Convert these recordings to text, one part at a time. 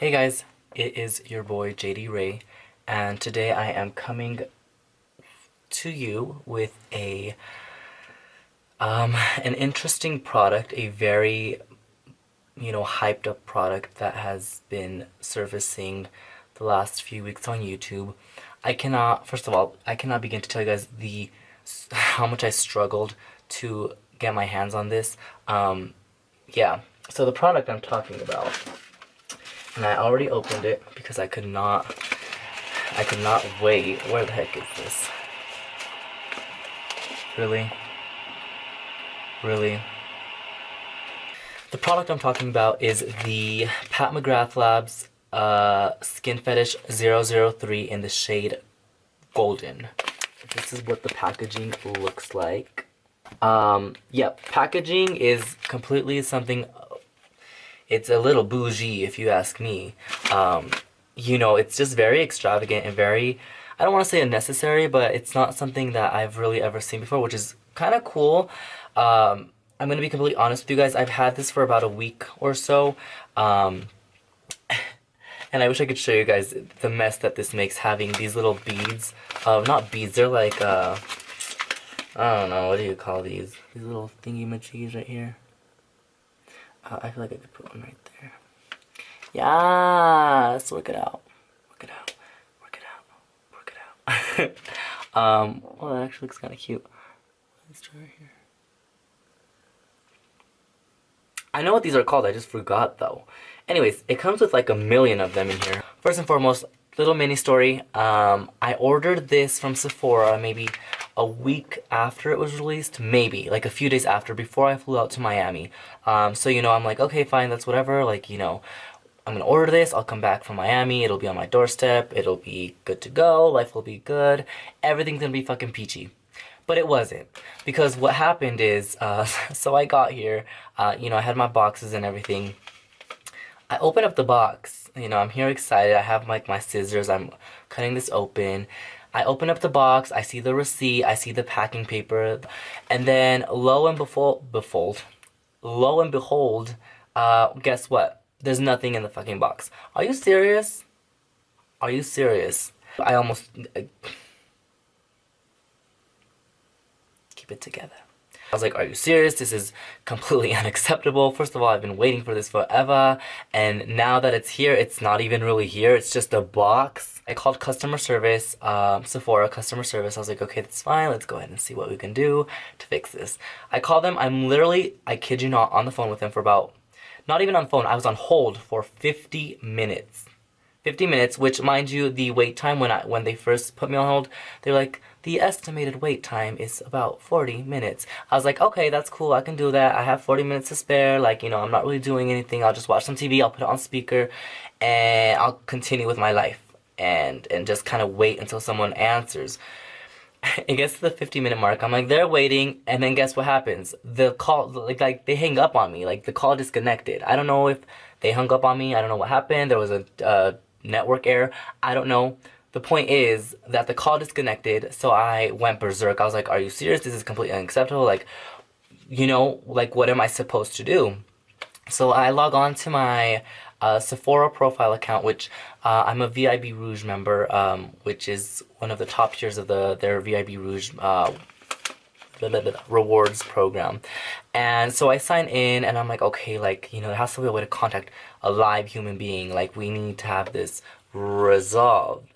Hey guys, it is your boy JD Ray, and today I am coming to you with an interesting product, a very, hyped up product that has been surfacing the last few weeks on YouTube. First of all, I cannot begin to tell you guys how much I struggled to get my hands on this. Yeah, so the product I'm talking about, and I already opened it because I could not wait. Where the heck is this? Really? Really? The product I'm talking about is the Mcgrath Labs Skin Fetish 003 in the shade Golden. This is what the packaging looks like. Yeah, packaging is completely something. It's a little bougie, if you ask me. It's just very extravagant and very, I don't want to say unnecessary, but it's not something that I've really ever seen before, which is kind of cool. I'm going to be completely honest with you guys. I've had this for about a week or so. And I wish I could show you guys the mess that this makes, having these little beads. Not beads, they're like, I don't know, what do you call these? These little thingy-majiggies right here. I feel like I could put one right there. Yeah, let's work it out. Work it out. Work it out. Work it out. Well, that actually looks kind of cute. Let's try right here. I know what these are called, I just forgot though. Anyways, it comes with like a million of them in here. First and foremost, little mini story. I ordered this from Sephora maybe a week after it was released, maybe like a few days after, before I flew out to Miami. So I'm like, okay, fine, that's whatever, like, I'm gonna order this, I'll come back from Miami, it'll be on my doorstep, it'll be good to go, life will be good, everything's gonna be fucking peachy. But it wasn't, because what happened is, so I got here, I had my boxes and everything. I open up the box, I'm here excited, I have like my scissors, I'm cutting this open. I open up the box, I see the receipt, I see the packing paper, and then lo and behold, guess what? There's nothing in the fucking box. Are you serious? Are you serious? I almost... keep it together. I was like, are you serious? This is completely unacceptable. First of all, I've been waiting for this forever, and now that it's here, it's not even really here. It's just a box. I called customer service, Sephora customer service. I was like, okay, that's fine. Let's go ahead and see what we can do to fix this. I called them. I'm literally, I kid you not, on the phone with them for about, not even on the phone, I was on hold for 50 minutes. 50 minutes, which, mind you, the wait time when they first put me on hold, they're like, the estimated wait time is about 40 minutes. I was like, okay, that's cool, I can do that. I have 40 minutes to spare, like, I'm not really doing anything. I'll just watch some TV, I'll put it on speaker, and I'll continue with my life and just kind of wait until someone answers. It gets to the 50-minute mark. I'm like, they're waiting, and then guess what happens? The call, like they hang up on me. Like, the call disconnected. I don't know if they hung up on me. I don't know what happened. There was a network error. I don't know. The point is that the call disconnected, so I went berserk. I was like, are you serious? This is completely unacceptable. Like, like, what am I supposed to do? So I log on to my Sephora profile account, which I'm a VIB Rouge member, which is one of the top tiers of their VIB Rouge rewards program. And so I sign in, and I'm like, okay, like, there has to be a way to contact a live human being. Like, we need to have this resolved.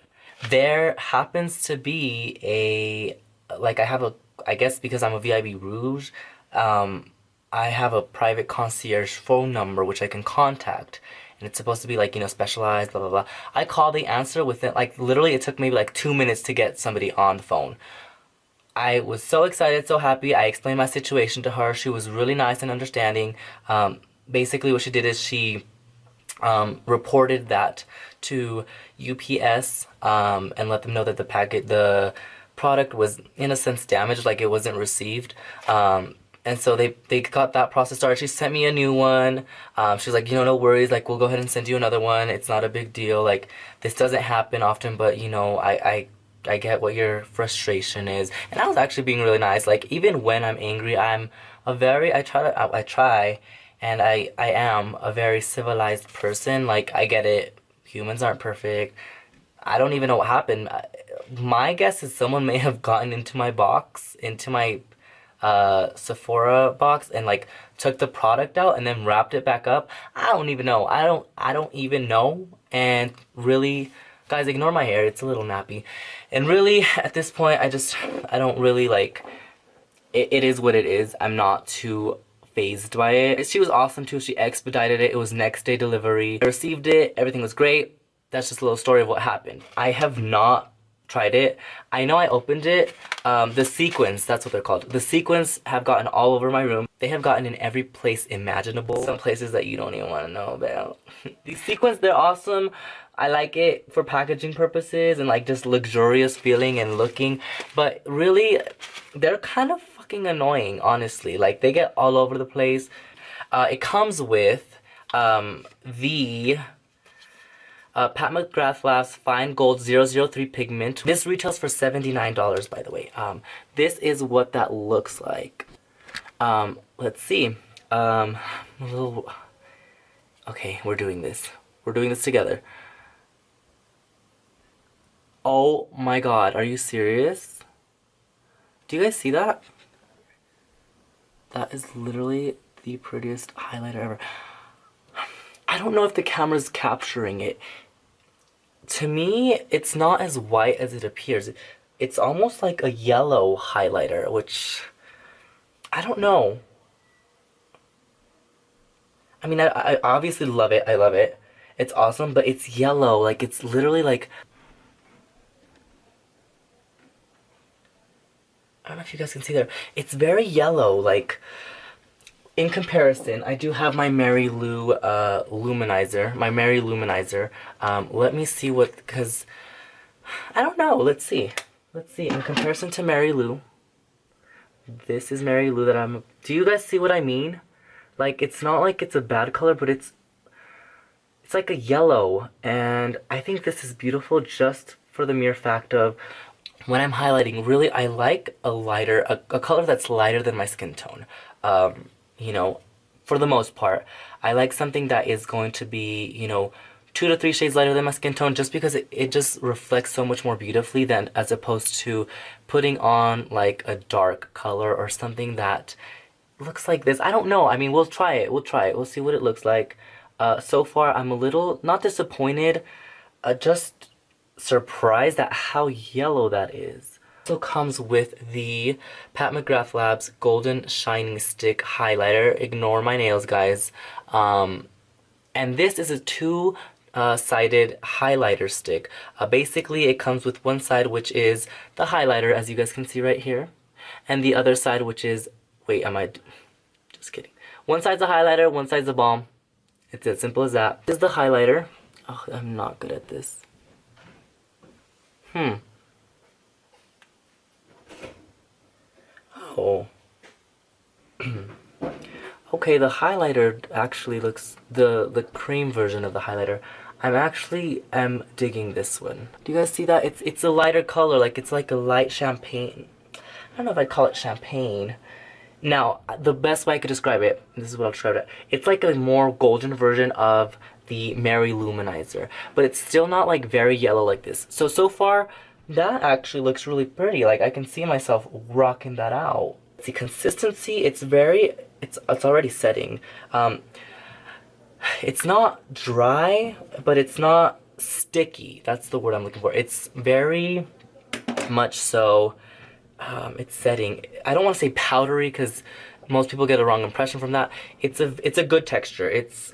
There happens to be I guess because I'm a VIB Rouge, I have a private concierge phone number which I can contact. And it's supposed to be like, specialized, blah, blah, blah. I call, the answer within, like, literally it took maybe like 2 minutes to get somebody on the phone. I was so excited, so happy. I explained my situation to her. She was really nice and understanding. Basically what she did is she reported that to UPS and let them know that the product was, in a sense, damaged, like it wasn't received. And so they got that process started. She sent me a new one. She was like, no worries, like, we'll go ahead and send you another one. It's not a big deal. Like, this doesn't happen often, but, I get what your frustration is. And I was actually being really nice. Like, even when I'm angry, I try and I am a very civilized person. Like, I get it. Humans aren't perfect. I don't even know what happened. My guess is someone may have gotten into my box, into my Sephora box, and like took the product out and then wrapped it back up. I don't even know. I don't even know. And really, guys, ignore my hair. It's a little nappy. And really, at this point, I don't really like it is what it is. I'm not too phased by it. She was awesome too. She expedited it. It was next day delivery. I received it. Everything was great. That's just a little story of what happened. I have not tried it. I know I opened it. The sequins, that's what they're called. The sequins have gotten all over my room. They have gotten in every place imaginable. Some places that you don't even want to know about. These sequins, they're awesome. I like it for packaging purposes and like just luxurious feeling and looking. But really, they're kind of fucking annoying, honestly. Like, they get all over the place. It comes with the Pat McGrath Labs Fine Gold 003 Pigment. This retails for $79, by the way. This is what that looks like. Let's see. A little... Okay, we're doing this. We're doing this together. Oh my god, are you serious? Do you guys see that? That is literally the prettiest highlighter ever. I don't know if the camera's capturing it. To me, it's not as white as it appears. It's almost like a yellow highlighter, which I don't know. I mean, I obviously love it. I love it. It's awesome, but it's yellow. Like, it's literally like... I don't know if you guys can see there. It's very yellow, like... In comparison, I do have my Mary Lou luminizer, my Mary Luminizer. Let me see what, because, I don't know, let's see. Let's see, in comparison to Mary Lou, this is Mary Lou that I'm, do you guys see what I mean? Like, it's not like it's a bad color, but it's like a yellow, and I think this is beautiful just for the mere fact of, when I'm highlighting, really, I like a lighter, a color that's lighter than my skin tone. You know, for the most part. I like something that is going to be, you know, 2 to 3 shades lighter than my skin tone, just because it just reflects so much more beautifully than as opposed to putting on like a dark color or something that looks like this. I don't know. I mean, we'll try it. We'll try it. We'll see what it looks like. So far, I'm a little, not disappointed, just surprised at how yellow that is. Also comes with the Pat McGrath Labs Golden Shining Stick Highlighter. Ignore my nails, guys. And this is a two-sided highlighter stick. Basically, it comes with one side, which is the highlighter, as you guys can see right here. And the other side, which is... Wait, am I... Just kidding. One side's a highlighter, one side's a balm. It's as simple as that. This is the highlighter. Oh, I'm not good at this. Oh. Okay, the highlighter actually looks, the cream version of the highlighter, I'm digging this one. Do you guys see that? It's a lighter color, like it's like a light champagne. I don't know if I'd call it champagne. Now, the best way I could describe it, this is what I'll describe it, it's like a more golden version of the Mary Luminizer, but it's still not like very yellow like this. So far, that actually looks really pretty. Like, I can see myself rocking that out. The consistency, it's already setting. It's not dry, but it's not sticky. That's the word I'm looking for. It's very much so, it's setting. I don't want to say powdery because most people get a wrong impression from that. It's a good texture. It's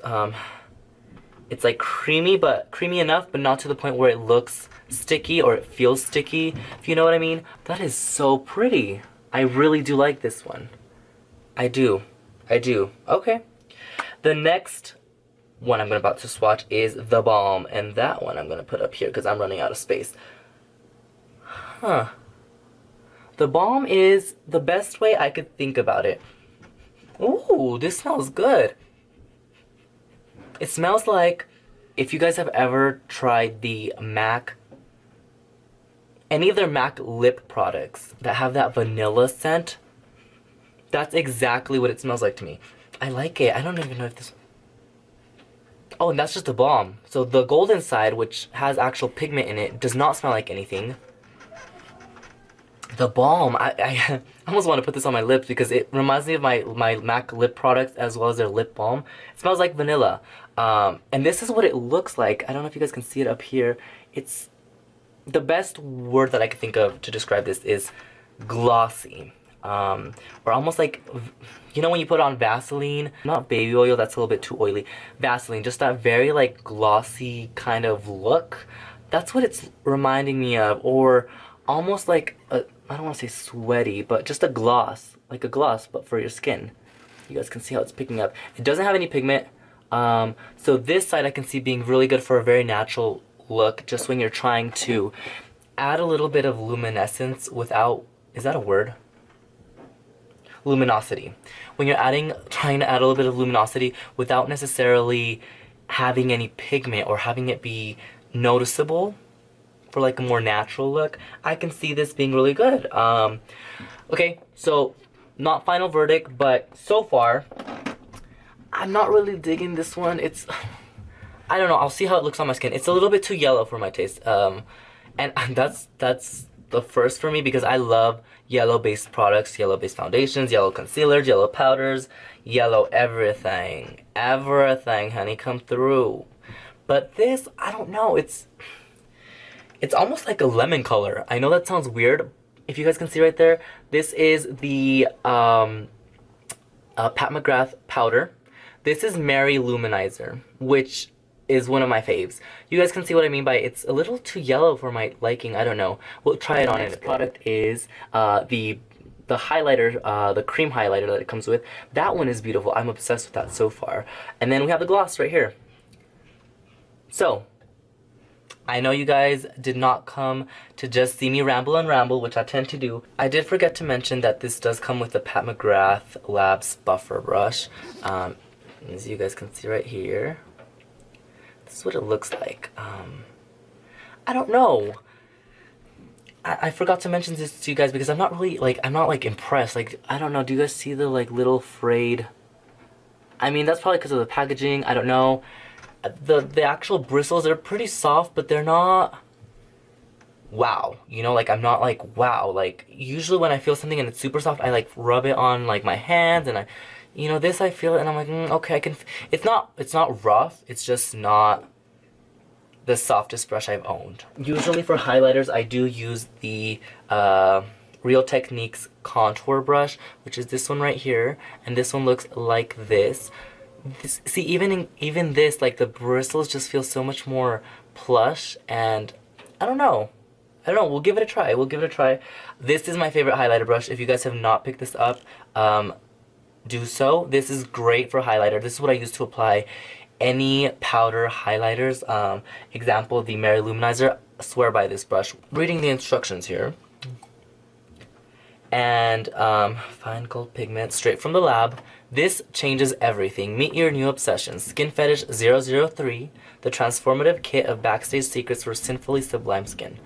like creamy, but creamy enough, but not to the point where it looks sticky or it feels sticky, if you know what I mean. That is so pretty. I really do like this one. I do. Okay. The next one I'm about to swatch is the balm, and that one I'm gonna put up here because I'm running out of space. Huh. The balm is the best way I could think about it. Ooh, this smells good. It smells like, if you guys have ever tried the MAC, any of their MAC lip products that have that vanilla scent, that's exactly what it smells like to me. I like it. I don't even know if this... Oh, and that's just the balm. So the golden side, which has actual pigment in it, does not smell like anything. The balm, I almost want to put this on my lips because it reminds me of my MAC lip products as well as their lip balm. It smells like vanilla. And this is what it looks like. I don't know if you guys can see it up here. It's... The best word that I can think of to describe this is glossy. Or almost like, you know when you put on Vaseline, not baby oil, that's a little bit too oily, Vaseline, just that very like glossy kind of look. That's what it's reminding me of. Or almost like a, I don't want to say sweaty, but just a gloss, like a gloss but for your skin. You guys can see how it's picking up. It doesn't have any pigment, so this side I can see being really good for a very natural look, just when you're trying to add a little bit of luminescence without, is that a word? Luminosity. When you're trying to add a little bit of luminosity without necessarily having any pigment or having it be noticeable for like a more natural look, I can see this being really good. Okay, so not final verdict, but so far, I'm not really digging this one. It's... I don't know, I'll see how it looks on my skin. It's a little bit too yellow for my taste. And that's the first for me because I love yellow-based products, yellow-based foundations, yellow concealers, yellow powders, yellow everything. Everything, honey, come through. But this, I don't know, it's almost like a lemon color. I know that sounds weird. If you guys can see right there, this is the Pat McGrath powder. This is Mary Luminizer, which is one of my faves. You guys can see what I mean by it's a little too yellow for my liking. I don't know. We'll try it on. The next product is the highlighter, the cream highlighter that it comes with. That one is beautiful. I'm obsessed with that so far. And then we have the gloss right here. So, I know you guys did not come to just see me ramble and ramble, which I tend to do. I did forget to mention that this does come with the Pat McGrath Labs buffer brush. As you guys can see right here. This is what it looks like. I don't know. I forgot to mention this to you guys because I'm not really, like, I'm not, like, impressed. Like, I don't know. Do you guys see the, like, little frayed... I mean, that's probably because of the packaging. I don't know. The actual bristles, they're pretty soft, but they're not... Wow. You know, like, I'm not, like, wow. Like, usually when I feel something and it's super soft, I, like, rub it on, like, my hands, and you know, this I feel it and I'm like, okay, I can... It's not rough, it's just not the softest brush I've owned. Usually for highlighters, I do use the Real Techniques contour brush, which is this one right here, and this one looks like this. See, even this, like, the bristles just feel so much more plush, and I don't know. We'll give it a try. This is my favorite highlighter brush. If you guys have not picked this up, do so. This is great for highlighter. This is what I use to apply any powder highlighters. Example, the Mary Luminizer. I swear by this brush. Reading the instructions here. And fine gold pigment straight from the lab. This changes everything. Meet your new obsession. Skin Fetish 003, the transformative kit of backstage secrets for sinfully sublime skin.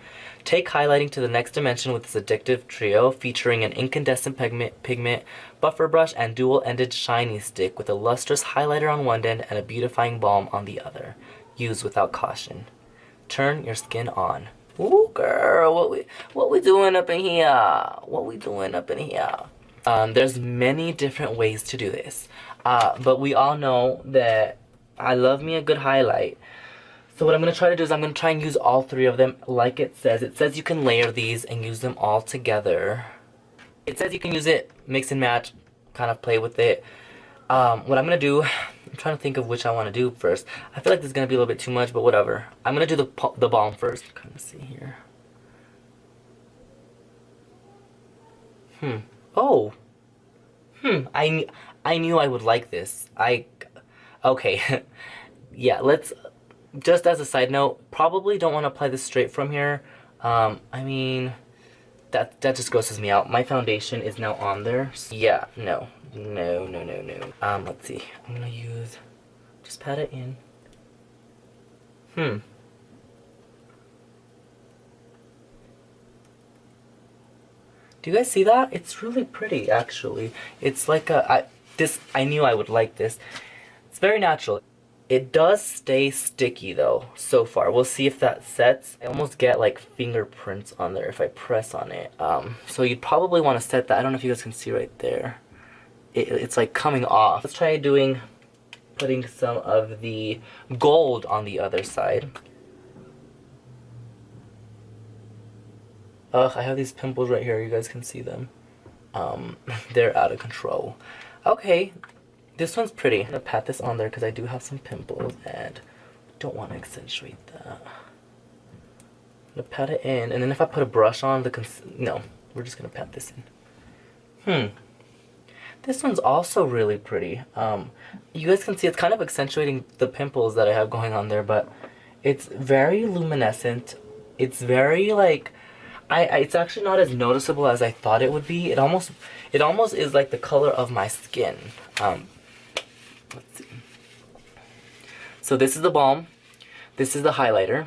Take highlighting to the next dimension with this addictive trio featuring an incandescent pigment, buffer brush, and dual-ended shiny stick with a lustrous highlighter on one end and a beautifying balm on the other. Use without caution. Turn your skin on. Ooh, girl, what we doing up in here? There's many different ways to do this, but we all know that I love me a good highlight. So what I'm going to try to do is I'm going to try and use all three of them like it says. It says you can layer these and use them all together. It says you can use it, mix and match, kind of play with it. What I'm going to do, I'm trying to think of which I want to do first. I feel like this is going to be a little bit too much, but whatever. I'm going to do the balm first. Kind of see here. Oh. I knew I would like this. Okay. Yeah, let's... Just as a side note, probably don't want to apply this straight from here. I mean, that just grosses me out. My foundation is now on there. Yeah, no. Let's see. I'm gonna use... Just pat it in. Do you guys see that? It's really pretty, actually. It's like a... this, I knew I would like this. It's very natural. It does stay sticky though, so far. We'll see if that sets. I almost get like fingerprints on there if I press on it. So you'd probably want to set that. I don't know if you guys can see right there. It's like coming off. Let's try putting some of the gold on the other side. Ugh, I have these pimples right here. You guys can see them. They're out of control. Okay, this one's pretty. I'm gonna pat this on there because I do have some pimples and don't want to accentuate that. I'm gonna pat it in, and then if I put a brush on no, we're just gonna pat this in. This one's also really pretty. You guys can see it's kind of accentuating the pimples that I have going on there, but it's very luminescent. It's very like, it's actually not as noticeable as I thought it would be. It almost is like the color of my skin. Let's see. So this is the balm. This is the highlighter.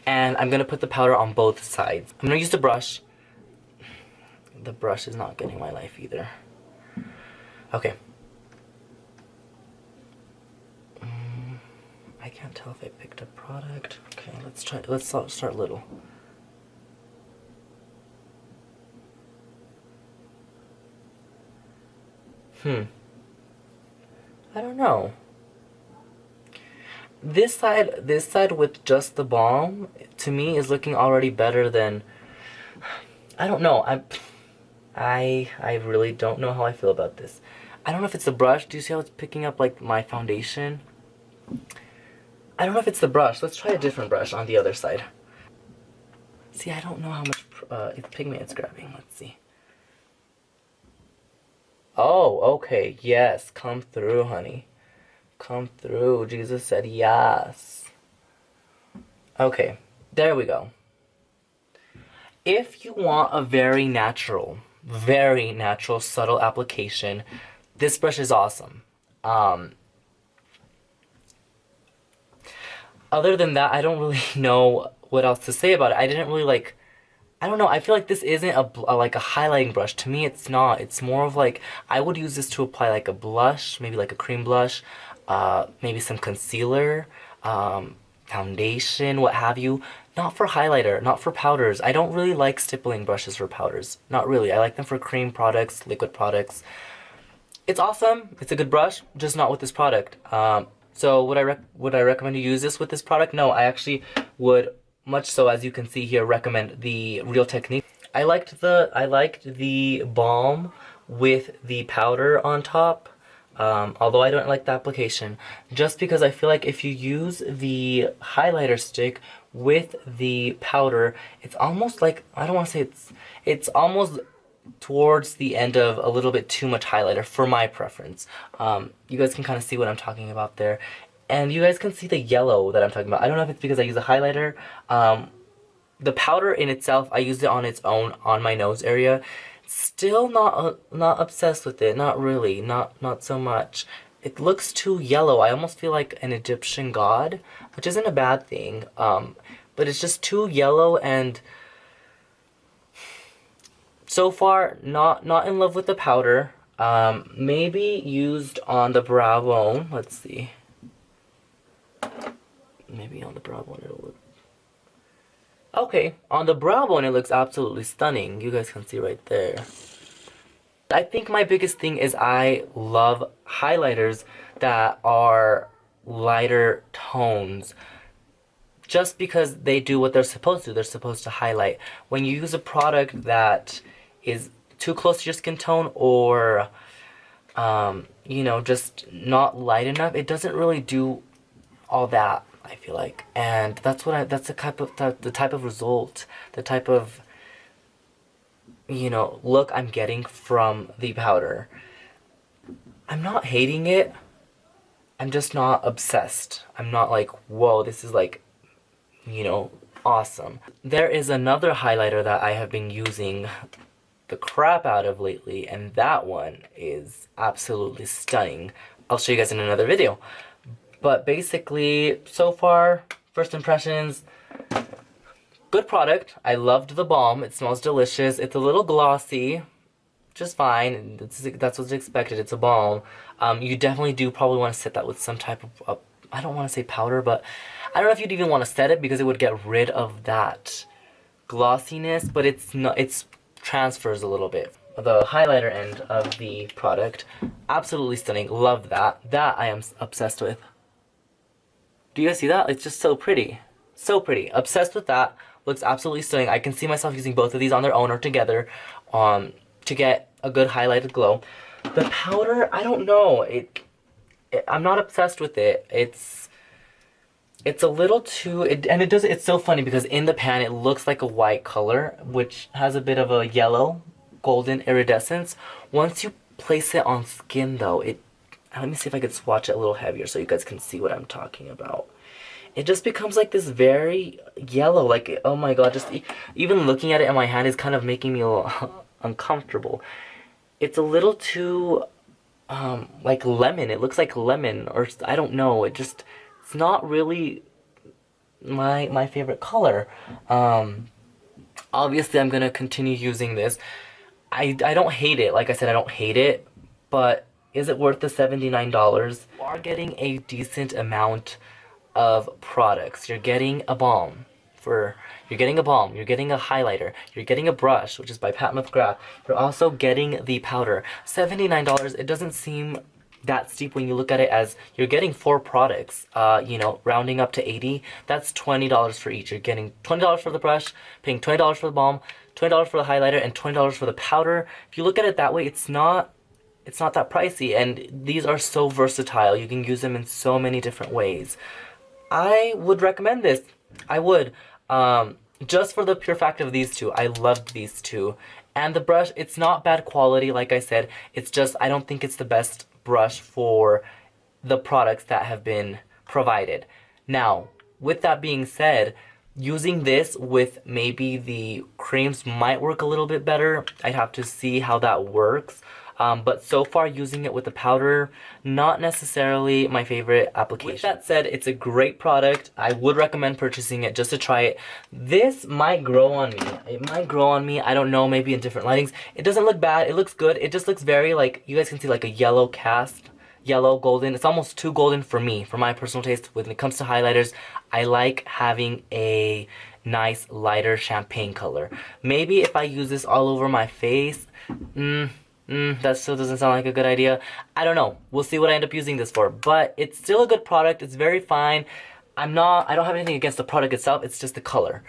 And I'm gonna put the powder on both sides. I'm gonna use the brush. The brush is not getting my life either. Okay. I can't tell if I picked a product. Okay, let's start little. I don't know. This side with just the balm, to me, is looking already better than, I don't know. I really don't know how I feel about this. I don't know if it's the brush. Do you see how it's picking up like my foundation? I don't know if it's the brush. Let's try a different brush on the other side. See, I don't know how much pigment it's grabbing. Let's see. Oh, okay. Yes, come through, honey. Come through. Jesus said yes. Okay, there we go. If you want a very natural, subtle application, this brush is awesome. Other than that, I don't really know what else to say about it. I didn't really like, I don't know, I feel like this isn't like a highlighting brush. To me, it's not. It's more of like, I would use this to apply like a blush, maybe like a cream blush, maybe some concealer, foundation, what have you. Not for highlighter, not for powders. I don't really like stippling brushes for powders. Not really. I like them for cream products, liquid products. It's awesome. It's a good brush, just not with this product. So would I recommend you use this with this product? No, I actually would, much so, as you can see here, recommend the Real Technique. I liked the balm with the powder on top. Although I don't like the application, just because I feel like if you use the highlighter stick with the powder, it's almost like, I don't want to say it's almost towards the end of a little bit too much highlighter for my preference. You guys can kind of see what I'm talking about there. And you guys can see the yellow that I'm talking about. I don't know if it's because I use a highlighter. The powder in itself, I used it on its own on my nose area. Still not obsessed with it. Not really. Not so much. It looks too yellow. I almost feel like an Egyptian god, which isn't a bad thing. But it's just too yellow, and so far not in love with the powder. Maybe used on the brow bone. Let's see. Maybe on the brow bone it'll look. Okay, on the brow bone it looks absolutely stunning. You guys can see right there. I think my biggest thing is I love highlighters that are lighter tones. Just because they do what they're supposed to. They're supposed to highlight. When you use a product that is too close to your skin tone, or you know, just not light enough, it doesn't really do all that, I feel like. And that's the type of result, the type of, you know, look I'm getting from the powder. I'm not hating it. I'm just not obsessed. I'm not like, whoa, this is like, you know, awesome. There is another highlighter that I have been using the crap out of lately, and that one is absolutely stunning. I'll show you guys in another video. But basically, so far, first impressions, good product. I loved the balm. It smells delicious. It's a little glossy. just fine. That's what's expected. It's a balm. You definitely do probably want to set that with some type of, I don't want to say powder, but I don't know if you'd even want to set it because it would get rid of that glossiness, but it's not, it's transfers a little bit. The highlighter end of the product, absolutely stunning. Love that. That I am obsessed with. Do you guys see that? It's just so pretty. So pretty. Obsessed with that. Looks absolutely stunning. I can see myself using both of these on their own or together to get a good highlighted glow. The powder, I don't know. I'm not obsessed with it. It's a little too, it's so funny because in the pan it looks like a white color, which has a bit of a yellow, golden iridescence. Once you place it on skin though, let me see if I could swatch it a little heavier so you guys can see what I'm talking about. It just becomes like this very yellow, like, oh my god, just even looking at it in my hand is kind of making me a little uncomfortable. It's a little too, like lemon. It looks like lemon, or I don't know. It's not really my favorite color. Obviously I'm gonna continue using this. I don't hate it. Like I said, I don't hate it, but is it worth the $79? You are getting a decent amount of products. You're getting a balm you're getting a balm, you're getting a highlighter, you're getting a brush, which is by Mcgrath. You're also getting the powder. $79, it doesn't seem that steep when you look at it as you're getting 4 products, you know, rounding up to 80, that's $20 for each. You're getting $20 for the brush, paying $20 for the balm, $20 for the highlighter, and $20 for the powder. If you look at it that way, it's not that pricey, and these are so versatile. You can use them in so many different ways. I would recommend this. I would. Just for the pure fact of these two. I loved these two. And the brush, it's not bad quality, like I said. It's just, I don't think it's the best brush for the products that have been provided. Now, with that being said, using this with maybe the creams might work a little bit better. I'd have to see how that works. But so far using it with the powder, not necessarily my favorite application. With that said, it's a great product. I would recommend purchasing it just to try it. This might grow on me. It might grow on me. I don't know, maybe in different lightings. It doesn't look bad. It looks good. It just looks very like, you guys can see like a yellow cast. Yellow, golden. It's almost too golden for me, for my personal taste. When it comes to highlighters, I like having a nice lighter champagne color. Maybe if I use this all over my face, that still doesn't sound like a good idea. I don't know. We'll see what I end up using this for. But it's still a good product. It's very fine. I don't have anything against the product itself. It's just the color.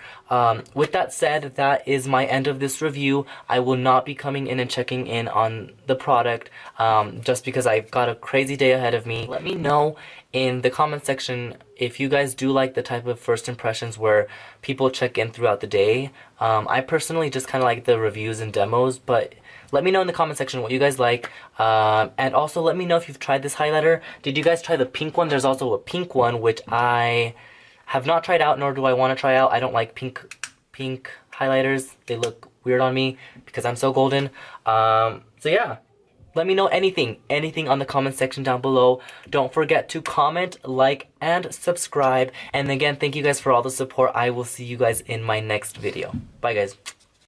With that said, that is my end of this review. I will not be coming in and checking in on the product just because I've got a crazy day ahead of me. Let me know in the comment section if you guys do like the type of first impressions where people check in throughout the day. I personally just kind of like the reviews and demos, but let me know in the comment section what you guys like. And also let me know if you've tried this highlighter. Did you guys try the pink one? There's also a pink one, which I have not tried out, nor do I want to try out. I don't like pink highlighters. They look weird on me because I'm so golden. So yeah. Let me know anything on the comment section down below. Don't forget to comment, like, and subscribe. And again, thank you guys for all the support. I will see you guys in my next video. Bye, guys.